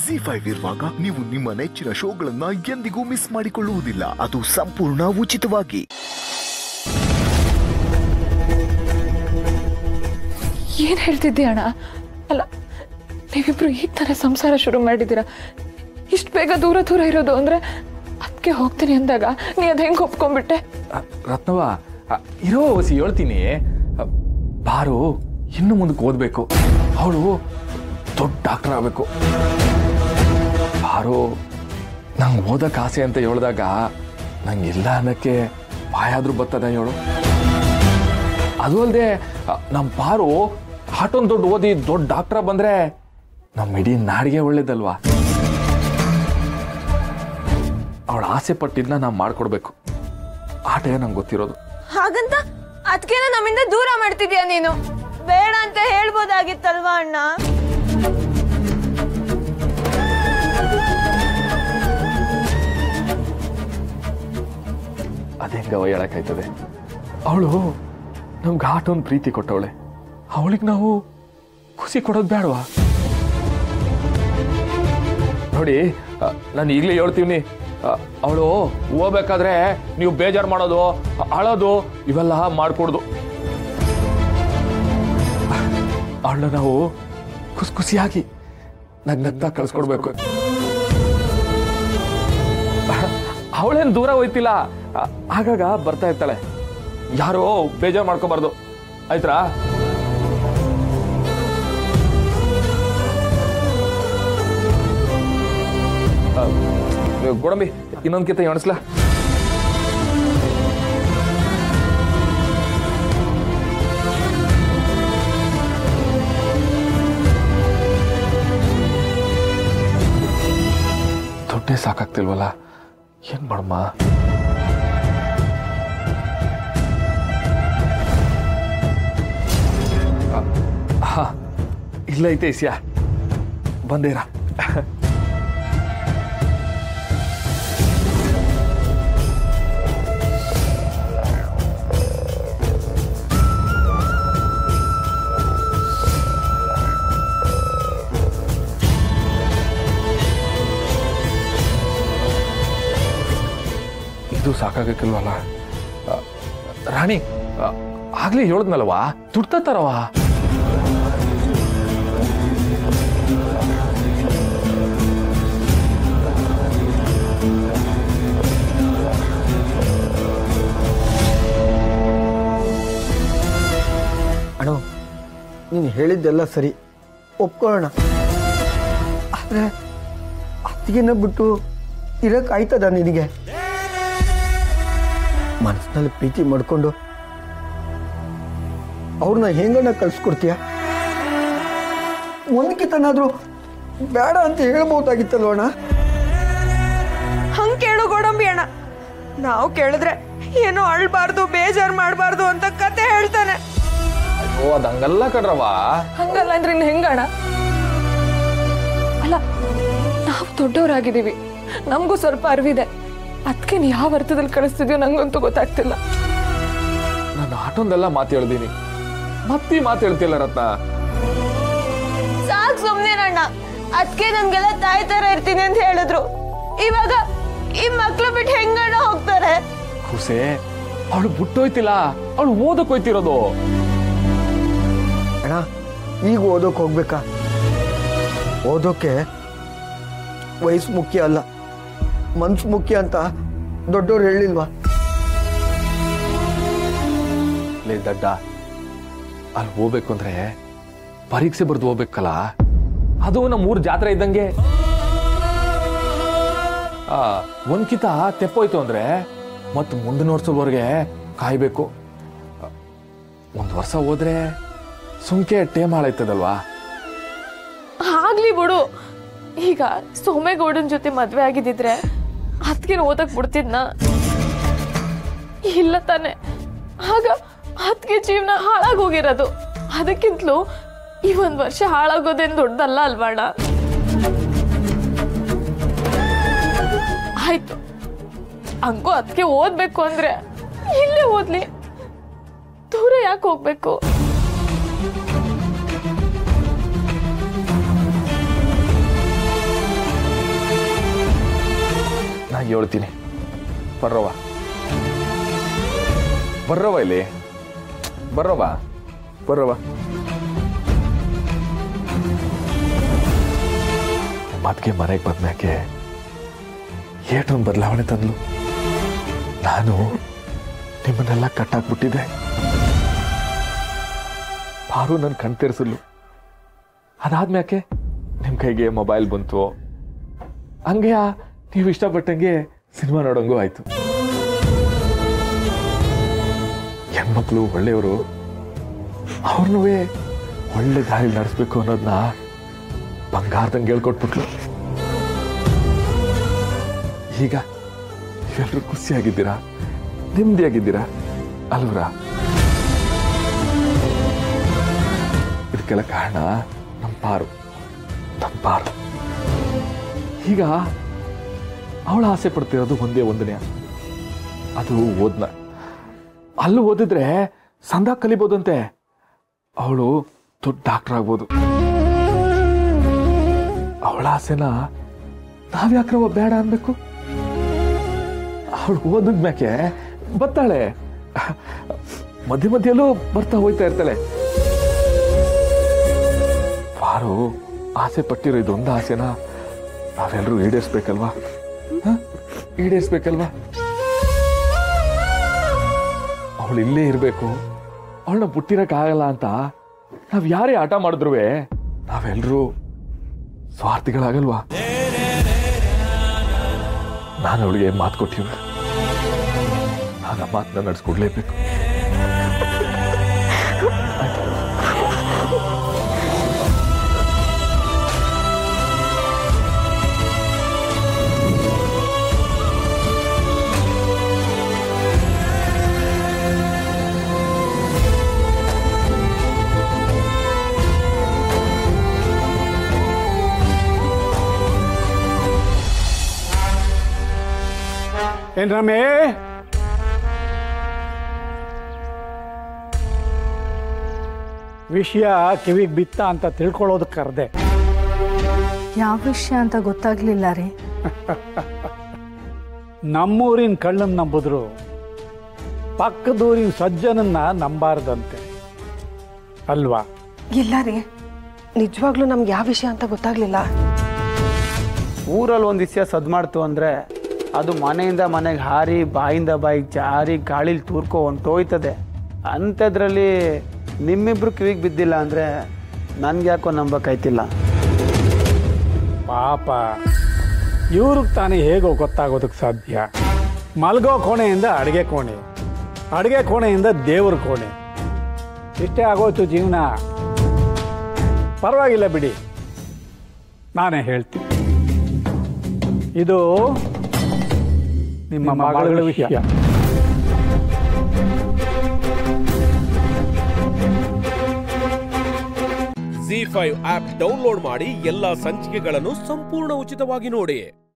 ZEE5 ಇರುವಾಗ ನೀವು ನಿಮ್ಮ ನೆಚ್ಚಿನ ಶೋಗಳನ್ನ ಎಂದಿಗೂ ಮಿಸ್ ಮಾಡಿಕೊಳ್ಳುವುದಿಲ್ಲ. ಅದು ಸಂಪೂರ್ಣ ಉಚಿತವಾಗಿ. ಏನ್ ಹೇಳ್ತಿದ್ದೆ ಅಣ್ಣ? ಅಲ್ಲ, ನೀವಿಬ್ರು ಈಗ ತರ ಸಂಸಾರ ಶುರು ಮಾಡಿದ್ದೀರಾ. ಇಷ್ಟು ಬೇಗ ದೂರ ದೂರ ಇರೋದು ಅಂದ್ರೆ ಅದಕ್ಕೆ ಹೋಗ್ತೀನಿ ಅಂದಾಗ ನೀ ಅದ್ ಹೆಂಗ್ ಒಪ್ಕೊಂಡ್ಬಿಟ್ಟೆ? ರತ್ನವ, ಇರೋ ವಸಿ ಹೇಳ್ತೀನಿ. ಬಾರು ಇನ್ನು ಮುಂದಕ್ಕೆ ಓದ್ಬೇಕು. ಅವಳು ದೊಡ್ಡ ಡಾಕ್ಟರ್ ಆಗ್ಬೇಕು. ಬಾರು ನಂಗೆ ಓದಕ್ಕೆ ಆಸೆ ಅಂತ ಹೇಳಿದಾಗ ನಂಗೆ ಇಲ್ಲ ಅನ್ನಕ್ಕೆ ಬಾಯಾದ್ರೂ ಬರ್ತದ ಹೇಳು. ಅದು ಅಲ್ಲದೆ ನಮ್ಮ ಬಾರು ಆಟೊಂದು ದೊಡ್ಡ ಓದಿ ದೊಡ್ಡ ಡಾಕ್ಟರ್ ಬಂದ್ರೆ ನಮ್ಮ ಇಡೀ ನಾಡಿಗೆ ಒಳ್ಳೇದಲ್ವಾ? ಅವಳ ಆಸೆ ಪಟ್ಟಿದ್ನ ನಾವು ಮಾಡ್ಕೊಡ್ಬೇಕು. ಆಟೇ ನಂಗೆ ಗೊತ್ತಿರೋದು. ಹಾಗಂತ ಅದಕ್ಕೇನೋ ನಮ್ಮಿಂದ ದೂರ ಮಾಡ್ತಿದ್ಯಾ ನೀನು? ಬೇಡ ಅಂತ ಹೇಳ್ಬೋದಾಗಿತ್ತಲ್ವಾ ಅಣ್ಣ? ಅದೇಂಗವ ಹೇಳಕ್ಕಾಯ್ತದೆ? ಅವಳು ನಮ್ಗೆ ಆಟೊಂದು ಪ್ರೀತಿ ಕೊಟ್ಟವಳೆ. ಅವಳಿಗೆ ನಾವು ಖುಷಿ ಕೊಡೋದು ಬೇಡವಾ? ನೋಡಿ, ನಾನು ಈಗಲೇ ಹೇಳ್ತೀವಿ, ಅವಳು ಹೋಗ್ಬೇಕಾದ್ರೆ ನೀವು ಬೇಜಾರು ಮಾಡೋದು, ಅಳೋದು ಇವೆಲ್ಲ ಮಾಡ್ಕೊಡ್ದು. ಅವಳನ್ನ ನಾವು ಖುಷಿಯಾಗಿ ನಗ್ನಗ್ತಾ ಕಳ್ಸ್ಕೊಡ್ಬೇಕು. ಅವಳೇನು ದೂರ ಹೋಯ್ತಿಲ್ಲ, ಆಗಾಗ ಬರ್ತಾ ಇರ್ತಾಳೆ. ಯಾರೋ ಬೇಜಾರು ಮಾಡ್ಕೋಬಾರ್ದು, ಆಯ್ತಾ? ಗೋಡಂಬಿ ಇನ್ನೊಂದು ಕಿತ್ತ ಎಣಿಸ್ಲಾ? ದುಡ್ಡೇ ಸಾಕಾಗ್ತಿಲ್ವಲ್ಲ, ಏನ್ ಮಾಡಮ್ಮ? ಹಾ, ಇಲ್ಲ ಐತೆ ಇಸ್ಯಾ, ಬಂದೇರ. ಇದು ಸಾಕಾಗಕ್ಕಿಲ್ವಲ್ಲ? ರಾಣಿ ಆಗ್ಲೇ ಹೇಳಿದ್ನಲ್ವಾ, ದುಡ್ಡು ತರವಾ? ಅಣ್ಣ, ನೀನು ಹೇಳಿದ್ದೆಲ್ಲ ಸರಿ, ಒಪ್ಕೊಳ್ಳೋಣ. ಆದರೆ ಅತ್ತಿಗೆನ ಬಿಟ್ಟು ಇರೋಕ್ಕಾಯ್ತದ ನಿನಗೆ? ಮನಸ್ಸಿನಲ್ಲಿ ಪ್ರೀತಿ ಮಾಡ್ಕೊಂಡು ಅವ್ರನ್ನ ಹೆಂಗಣ್ಣ ಕಳ್ಸ್ಕೊಡ್ತೀಯ? ಒಂದಕ್ಕಿಂತನಾದ್ರೂ ಬೇಡ ಅಂತ ಹೇಳ್ಬೋದಾಗಿತ್ತಲ್ವ ಅಣ್ಣ? ಹಂಗೆ ಕೇಳು ಗೋಡಂಬಿ ಅಣ್ಣ. ನಾವು ಕೇಳಿದ್ರೆ ಏನೋ ಅಳ್ಬಾರ್ದು, ಬೇಜಾರು ಮಾಡಬಾರ್ದು ಅಂತ ಕತೆ ಹೇಳ್ತಾನೆ. ಅಯ್ಯೋ, ಅದು ಹಂಗಲ್ಲ ಕಣ್ರವ. ಹಂಗಲ್ಲ ಅಂದ್ರೆ ಇನ್ನು ಹೆಂಗಣ? ಅಲ್ಲ, ನಾವು ದೊಡ್ಡವರಾಗಿದ್ದೀವಿ, ನಮಗೂ ಸ್ವಲ್ಪ ಅರಿವಿದೆ. ಅದಕ್ಕೆ ನೀ ಯಾವ ಅರ್ಥದಲ್ಲಿ ಕಳಿಸ್ತಿದ್ಯೋ ನಂಗಂತೂ ಗೊತ್ತಾಗ್ತಿಲ್ಲ. ನಾನು ಆಟೊಂದೆಲ್ಲ ಮಾತು ಹೇಳ್ದೀನಿ, ಮತ್ತೆ ಮಾತು ಹೇಳ್ತಿಲ್ಲ ರತ್ನ. ಸಾಕು ಸುಮ್ನೇನಣ್ಣ. ಅದಕ್ಕೆ ನಮ್ಗೆಲ್ಲ ತಾಯಿ ತರ ಇರ್ತೀನಿ ಅಂತ ಹೇಳಿದ್ರು. ಇವಾಗ ಈ ಮಕ್ಳು ಬಿಟ್ಟು ಹೆಂಗಣ್ಣ ಹೋಗ್ತಾರೆ? ಹುಸೆ, ಅವಳು ಬಿಟ್ಟೋಯ್ತಿಲ್ಲ, ಅವಳು ಓದಕ್ ಹೋಯ್ತಿರೋದು. ಅಣ್ಣ, ಈಗ ಓದೋಕೆ ಹೋಗ್ಬೇಕಾ? ಓದೋಕೆ ವಯಸ್ಸು ಮುಖ್ಯ ಅಲ್ಲ, ಮನ್ಸು ಮುಖ್ಯ ಅಂತ ದೊಡ್ಡವ್ರು ಹೇಳಿಲ್ವಾ? ಲೇ ದಡ್ಡ, ಅಲ್ಲಿ ಹೋಗ್ಬೇಕು ಅಂದ್ರೆ ಪರೀಕ್ಷೆ ಬರ್ದು ಹೋಗ್ಬೇಕಲ್ಲ. ಅದು ನಮ್ಮ ಊರ್ ಜಾತ್ರೆ ಇದ್ದಂಗೆ. ಒಂದ್ಕಿತ ತೆಪ್ಪೋಯ್ತು ಅಂದ್ರೆ ಮತ್ ಮುಂದಿನ ವರ್ಷದವರೆಗೆ ಕಾಯ್ಬೇಕು. 1 ವರ್ಷ ಹೋದ್ರೆ ಸುಮ್ಕೆ ಟೇಮ್ ಹಾಳಾಯ್ತದಲ್ವಾ? ಆಗ್ಲಿ ಬಿಡು. ಈಗ ಸೋಮೇಗೌಡನ್ ಜೊತೆ ಮದ್ವೆ ಆಗಿದ್ದಿದ್ರೆ ಅದಕ್ಕೆ ಓದಕ್ ಬಿಡ್ತಿದ್ನ? ಇಲ್ಲ ತಾನೆ. ಆಗ ಅದಕ್ಕೆ ಜೀವನ ಹಾಳಾಗೋಗಿರೋದು. ಅದಕ್ಕಿಂತಲೂ ಈ 1 ವರ್ಷ ಹಾಳಾಗೋದೇನು ದೊಡ್ಡದಲ್ಲ ಅಲ್ವಾಣ? ಆಯ್ತು, ಹಂಗೂ ಅದಕ್ಕೆ ಓದ್ಬೇಕು ಅಂದ್ರೆ ಇಲ್ಲೇ ಓದ್ಲಿ, ದೂರ ಯಾಕೆ ಹೋಗ್ಬೇಕು? ಹೇಳ್ತೀನಿ. ಬರ್ರವ ಬರ್ರವ ಇಲ್ಲಿ ಬರ್ರವ ಬರ್ರವ. ಮತ್ಗೆ ಮನೆಗೆ ಬಂದ್ಮ್ಯಾಕೆ ಏಟೊಂದು ಬದಲಾವಣೆ ತಂದ್ಲು. ನಾನು ನಿಮ್ಮನ್ನೆಲ್ಲ ಕಟ್ಟಾಕ್ಬಿಟ್ಟಿದ್ದೆ. ಪಾರು ನನ್ನ ಕಣ್ ತೆರೆಸಲು. ಅದಾದ್ಮ್ಯಾಕೆ ನಿಮ್ಮ ಕೈಗೆ ಮೊಬೈಲ್ ಬಂತು. ಹಂಗೆ ನೀವು ಇಷ್ಟಪಟ್ಟಂಗೆ ಸಿನಿಮಾ ನೋಡಂಗೂ ಆಯ್ತು. ಹೆಣ್ಮಕ್ಳು ಒಳ್ಳೆಯವರು, ಅವ್ರನ್ನೂ ಒಳ್ಳೆ ದಾರಿ ನಡೆಸ್ಬೇಕು ಅನ್ನೋದನ್ನ ಬಂಗಾರದಂಗೆ ಹೇಳ್ಕೊಟ್ಬಿಟ್ಲು. ಈಗ ನೀವೆಲ್ಲರೂ ಖುಷಿಯಾಗಿದ್ದೀರಾ, ನೆಮ್ಮದಿಯಾಗಿದ್ದೀರಾ ಅಲ್ವರ? ಇದಕ್ಕೆಲ್ಲ ಕಾರಣ ನಮ್ಮ ಪಾರು. ಈಗ ಅವಳ ಆಸೆ ಪಡ್ತಿರೋದು ಒಂದನೇ, ಅದು ಓದ್ನ. ಅಲ್ಲೂ ಓದಿದ್ರೆ ಸಂದ ಕಲಿಬೋದಂತೆ. ಅವಳು ದೊಡ್ಡ ಡಾಕ್ಟರ್ ಆಗ್ಬೋದು. ಅವಳ ಆಸೆನ ನಾವ್ಯಾಕ್ರವ ಬೇಡ ಅನ್ಬೇಕು? ಅವಳು ಓದಿದ್ಮ್ಯಾಕೆ ಬರ್ತಾಳೆ, ಮಧ್ಯಲ್ಲೂ ಬರ್ತಾ ಹೋಯ್ತಾ ಇರ್ತಾಳೆ. ಪಾರು ಆಸೆ ಪಟ್ಟಿರೋ ಇದೊಂದು ಆಸೆನ ನಾವೆಲ್ಲರೂ ಈಡೇರಿಸ್ಬೇಕಲ್ವಾ? ಈಡೇರಿಸ್ಬೇಕಲ್ವಾ? ಅವಳು ಇಲ್ಲೇ ಇರಬೇಕು, ಅವಳನ್ನ ಬಿಟ್ಟಿರಕ್ಕಾಗಲ್ಲ ಅಂತ ನಾವ್ ಯಾರೇ ಆಟ ಮಾಡಿದ್ರು ನಾವೆಲ್ಲರೂ ಸ್ವಾರ್ಥಿಗಳಾಗಲ್ವಾ? ನಾನು ಅವಳಿಗೆ ಮಾತು ಕೊಟ್ಟಿವ, ನಾನು ಆ ಮಾತನ್ನ ನಡೆಸ್ಕೊಡ್ಲೇಬೇಕು. ಏನ್ ರಮೇ, ವಿಷಯ ಕಿವಿಗೆ ಬಿತ್ತ ಅಂತ ತಿಳ್ಕೊಳ್ಳೋದಕ್ಕೆ ಕರೆದೆ. ಯಾವ ವಿಷಯ ಅಂತ ಗೊತ್ತಾಗ್ಲಿಲ್ಲ ರೀ. ನಮ್ಮೂರಿನ ಕಳ್ಳನ್ ನಂಬಿದ್ರು ಪಕ್ಕದೂರಿನ ಸಜ್ಜನನ್ನ ನಂಬಾರ್ದಂತೆ ಅಲ್ವಾ? ಇಲ್ಲ ರೀ, ನಿಜವಾಗ್ಲೂ ನಮ್ಗೆ ಯಾವ ವಿಷಯ ಅಂತ ಗೊತ್ತಾಗ್ಲಿಲ್ಲ. ಊರಲ್ಲಿ ಒಂದು ವಿಷಯ ಸದ್ ಮಾಡ್ತು ಅಂದರೆ ಅದು ಮನೆಯಿಂದ ಮನೆಗೆ ಹಾರಿ, ಬಾಯಿಂದ ಬಾಯಿಗೆ ಜಾರಿ, ಗಾಳಿಲಿ ತೂರ್ಕೊ ಹೊಂಟೋಯ್ತದೆ. ಅಂಥದ್ರಲ್ಲಿ ನಿಮ್ಮಿಬ್ರು ಕಿವಿಗೆ ಬಿದ್ದಿಲ್ಲ ಅಂದರೆ ನನ್ಗೆ ಯಾಕೋ ನಂಬಕ್ಕಾಯ್ತಿಲ್ಲ. ಪಾಪ ಇವ್ರಿಗೆ ತಾನೇ ಹೇಗೋ ಗೊತ್ತಾಗೋದಕ್ಕೆ ಸಾಧ್ಯ? ಮಲ್ಗೋ ಕೋಣೆಯಿಂದ ಅಡುಗೆ ಕೋಣೆ, ಅಡುಗೆ ಕೋಣೆಯಿಂದ ದೇವ್ರ ಕೋಣೆ, ಇಷ್ಟೇ ಆಗೋಯ್ತು ಜೀವನ. ಪರವಾಗಿಲ್ಲ ಬಿಡಿ, ನಾನೇ ಹೇಳ್ತೀನಿ. ಇದು ನಿಮ್ಮ ಮಗಳ ವಿಷಯ. ZEE5 ಆಪ್ ಡೌನ್ಲೋಡ್ ಮಾಡಿ ಎಲ್ಲಾ ಸಂಚಿಕೆಗಳನ್ನು ಸಂಪೂರ್ಣ ಉಚಿತವಾಗಿ ನೋಡಿ.